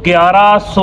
1100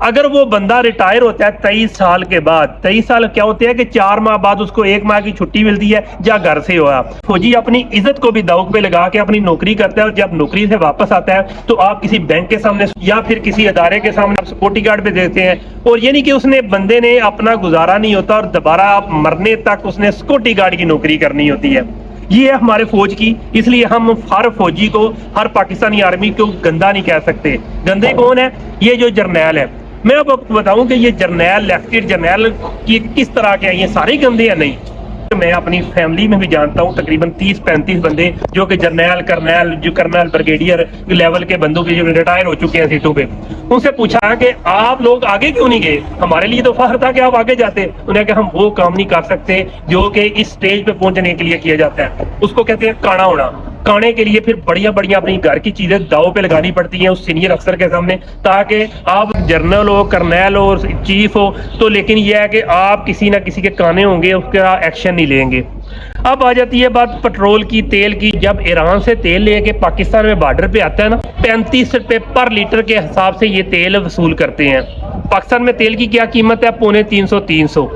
اگر وہ بندہ ریٹائر ہوتا ہے 23 سال کے بعد، 23 سال کیا ہوتے ہیں کہ 4 ماہ بعد اس کو 1 ماہ کی چھٹی ملتی ہے، جا گھر سے ہوا۔ فوجی اپنی عزت کو بھی داؤ پہ لگا کے اپنی نوکری کرتا ہے، اور جب نوکری سے واپس آتا ہے تو آپ کسی بینک کے سامنے یا پھر کسی ادارے کے سامنے آپ سیکورٹی گارڈ پہ دیتے ہیں، اور یہ نہیں کہ اس نے بندے نے اپنا گزارا نہیں ہوتا اور دوبارہ آپ مرنے تک اس نے سیکورٹی گارڈ کی نوکری کرنی ہوتی ہے۔ یہ ہے ہمارے فوج کی، اس لیے ہم ہر فوجی کو، ہر پاکستانی آرمی کو گندا نہیں کہہ سکتے۔ گندے کون ہے؟ یہ جو جرنیل ہے۔ میں اب آپ کو بتاؤں کہ یہ جرنیل، لیفٹیننٹ جرنیل کی کس طرح کے ہیں، یہ سارے گندے ہیں؟ نہیں، میں اپنی فیملی میں بھی جانتا ہوں تقریباً 30-35 بندے جو کہ جرنیل، کرنیل، جو کرنل، بریگیڈیئر لیول کے بندوں کے جو ریٹائر ہو چکے ہیں سیٹوں پہ، ان سے پوچھا کہ آپ لوگ آگے کیوں نہیں گئے؟ ہمارے لیے تو فخر تھا کہ آپ آگے جاتے۔ انہیں کہ ہم وہ کام نہیں کر سکتے جو کہ اس سٹیج پہ پہنچنے کے لیے کیا جاتا ہے، اس کو کہتے ہیں کانا ہونا۔ کانے کے لیے پھر بڑھیا اپنی گھر کی چیزیں داؤ پہ لگانی پڑتی ہیں اس سینئر افسر کے سامنے، تاکہ آپ جرنل ہو، کرنیل ہو، چیف ہو، تو لیکن یہ ہے کہ آپ کسی نہ کسی کے کانے ہوں گے، اس کا ایکشن نہیں لیں گے۔ اب آ جاتی ہے بات پٹرول کی، تیل کی۔ جب ایران سے تیل لے کے پاکستان میں بارڈر پہ آتا ہے نا، 35 روپے پر لیٹر کے حساب سے یہ تیل وصول کرتے ہیں۔ پاکستان میں تیل کی کیا قیمت ہے؟ 250-300۔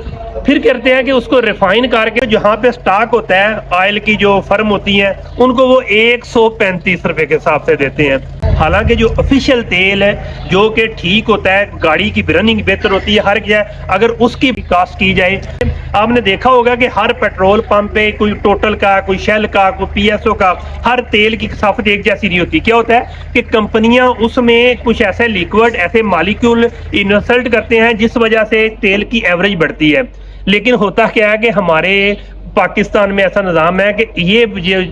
پھر کرتے ہیں کہ اس کو ریفائن کر کے جہاں پہ سٹاک ہوتا ہے آئل کی، جو فرم ہوتی ہیں، ان کو وہ 135 روپے کے حساب سے دیتے ہیں۔ حالانکہ جو آفیشیل تیل ہے، جو کہ ٹھیک ہوتا ہے، گاڑی کی برننگ بہتر ہوتی ہے ہر جگہ، اگر اس کی کاسٹ کی جائے، آپ نے دیکھا ہوگا کہ ہر پیٹرول پمپ پہ کوئی ٹوٹل کا، کوئی شیل کا، کوئی پی ایس او کا، ہر تیل کی کثافت ایک جیسی نہیں ہوتی۔ کیا ہوتا ہے کہ کمپنیاں اس میں کچھ ایسے لیکوڈ، ایسے مالیکول انسلٹ کرتے ہیں جس وجہ سے تیل کی ایوریج بڑھتی ہے۔ لیکن ہوتا کیا ہے کہ ہمارے پاکستان میں ایسا نظام ہے کہ یہ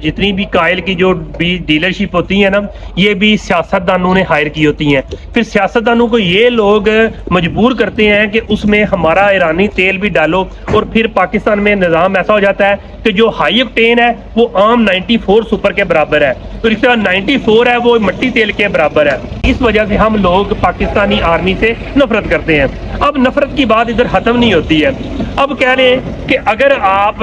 جتنی بھی قائل کی جو بھی ڈیلرشپ ہوتی ہے نا، یہ بھی سیاستدانوں نے ہائر کی ہوتی ہیں۔ پھر سیاستدانوں کو یہ لوگ مجبور کرتے ہیں کہ اس میں ہمارا ایرانی تیل بھی ڈالو، اور پھر پاکستان میں نظام ایسا ہو جاتا ہے کہ جو ہائی آکٹین ہے وہ عام 94 سپر کے برابر ہے، اور اس طرح 94 ہے وہ مٹی تیل کے برابر ہے۔ اس وجہ سے ہم لوگ پاکستانی آرمی سے نفرت کرتے ہیں۔ اب نفرت کی بات ادھر ختم نہیں ہوتی ہے، اب کہہ رہے ہیں کہ اگر آپ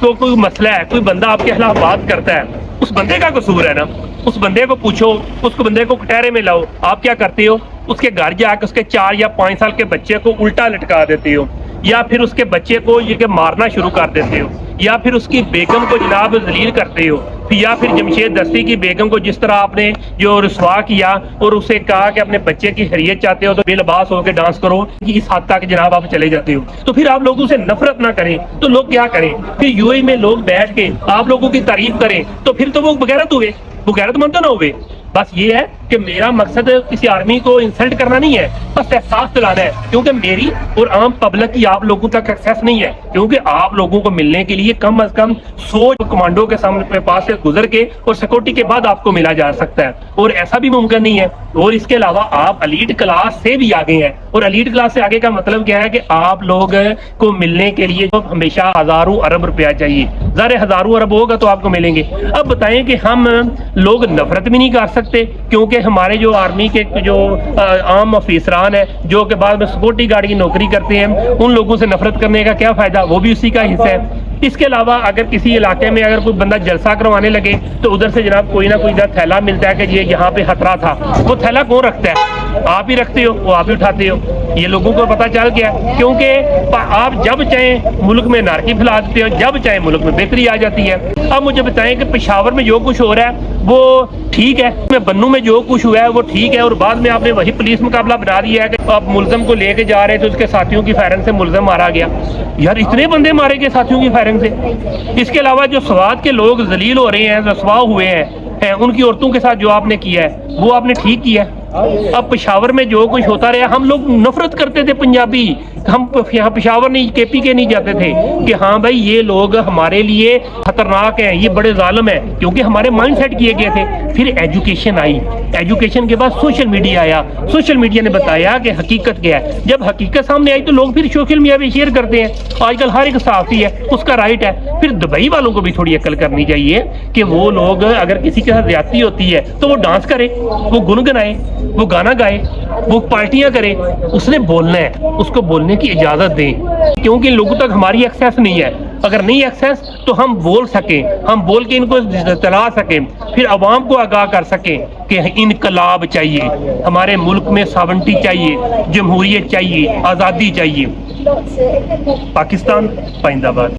کو کوئی مسئلہ ہے، کوئی بندہ آپ کے خلاف بات کرتا ہے، اس بندے کا قصور ہے نا، اس بندے کو پوچھو، اس کو بندے کو کٹہرے میں لاؤ۔ آپ کیا کرتے ہو؟ اس کے گھر جا کے اس کے 4 یا 5 سال کے بچے کو الٹا لٹکا دیتے ہو، یا پھر اس کے بچے کو یہ کہ مارنا شروع کر دیتے ہو، یا پھر اس کی بیگم کو جناب ذلیل کرتے ہو، یا پھر جمشید دستی کی بیگم کو جس طرح آپ نے جو رسوا کیا اور اسے کہا کہ اپنے بچے کی خیریت چاہتے ہو تو بے لباس ہو کے ڈانس کرو، اس حد تک جناب آپ چلے جاتے ہو۔ تو پھر آپ لوگوں سے نفرت نہ کریں تو لوگ کیا کریں؟ پھر یو اے میں لوگ بیٹھ کے آپ لوگوں کی تعریف کریں تو پھر تو وہ بغیرت ہوئے، بغیرت مند نہ ہوئے۔ بس یہ ہے کہ میرا مقصد کسی آرمی کو انسلٹ کرنا نہیں ہے، بس احساس دلانا ہے، کیونکہ میری اور عام پبلک کی آپ لوگوں تک ایکسیس نہیں ہے، کیونکہ آپ لوگوں کو ملنے کے لیے کم از کم 100 کمانڈو کے سامنے پاس سے گزر کے اور سیکورٹی کے بعد آپ کو ملا جا سکتا ہے، اور ایسا بھی ممکن نہیں ہے۔ اور اس کے علاوہ آپ ایلیٹ کلاس سے بھی آگے ہیں، اور ایلیٹ کلاس سے آگے کا مطلب کیا ہے کہ آپ لوگ کو ملنے کے لیے ہمیشہ ہزاروں ارب روپیہ چاہیے، ظاہر ہزاروں ارب ہوگا تو آپ کو ملیں گے۔ اب بتائیں کہ ہم لوگ نفرت بھی نہیں کر سکتے، کیونکہ ہمارے جو آرمی کے جو عام افیسران ہیں جو کہ بعد میں سیکورٹی گارڈ کی نوکری کرتے ہیں، ان لوگوں سے نفرت کرنے کا کیا فائدہ؟ وہ بھی اسی کا حصہ ہے۔ اس کے علاوہ اگر کسی علاقے میں اگر کوئی بندہ جلسہ کروانے لگے تو ادھر سے جناب کوئی نہ کوئی ادھر تھیلا ملتا ہے کہ یہ یہاں پہ خطرہ تھا، وہ تھیلا کون رکھتا ہے؟ آپ ہی رکھتے ہو، وہ آپ ہی اٹھاتے ہو۔ یہ لوگوں کو پتہ چل گیا، کیونکہ آپ جب چاہیں ملک میں نارکی پھیلا دیتے ہو، جب چاہیں ملک میں بہتری آ جاتی ہے۔ اب مجھے بتائیں کہ پشاور میں جو کچھ ہو رہا ہے وہ ٹھیک ہے، میں بنوں میں جو کچھ ہوا ہے وہ ٹھیک ہے، اور بعد میں آپ نے وہی پولیس مقابلہ بنا دیا ہے کہ آپ ملزم کو لے کے جا رہے تھے، اس کے ساتھیوں کی فائرنگ سے ملزم مارا گیا۔ یار اتنے بندے مارے گئے ساتھیوں کی فائرنگ سے۔ اس کے علاوہ جو سوات کے لوگ ذلیل ہو رہے ہیں، رسوا ہوئے ہیں، ان کی عورتوں کے ساتھ جو آپ نے کیا ہے وہ آپ نے ٹھیک کیا ہے۔ اب پشاور میں جو کچھ ہوتا رہا، ہم لوگ نفرت کرتے تھے پنجابی، ہم یہاں پشاور نہیں، کے پی کے نہیں جاتے تھے کہ ہاں بھائی یہ لوگ ہمارے لیے خطرناک ہیں، یہ بڑے ظالم ہیں، کیونکہ ہمارے مائنڈ سیٹ کیے گئے تھے۔ پھر ایجوکیشن آئی، ایجوکیشن کے بعد سوشل میڈیا آیا، سوشل میڈیا نے بتایا کہ حقیقت کیا ہے۔ جب حقیقت سامنے آئی تو لوگ پھر سوشل میڈیا پہ شیئر کرتے ہیں۔ آج کل ہر ایک صحافی ہے، اس کا رائٹ ہے۔ پھر دبئی والوں کو بھی تھوڑی عقل کرنی چاہیے کہ وہ لوگ اگر کسی کے ساتھ زیادتی ہوتی ہے تو وہ ڈانس کرے، وہ گنگنائے، وہ گانا گائے، وہ پارٹیاں کرے، اس نے بولنا ہے، اس کو بولنے کی اجازت دیں، کیونکہ لوگوں تک ہماری ایکسیس نہیں ہے۔ اگر نہیں ایکسیس تو ہم بول سکیں، ہم بول کے ان کو چلا سکیں، پھر عوام کو آگاہ کر سکیں کہ انقلاب چاہیے، ہمارے ملک میں ساونٹی چاہیے، جمہوریت چاہیے، آزادی چاہیے۔ پاکستان پائندہ باد۔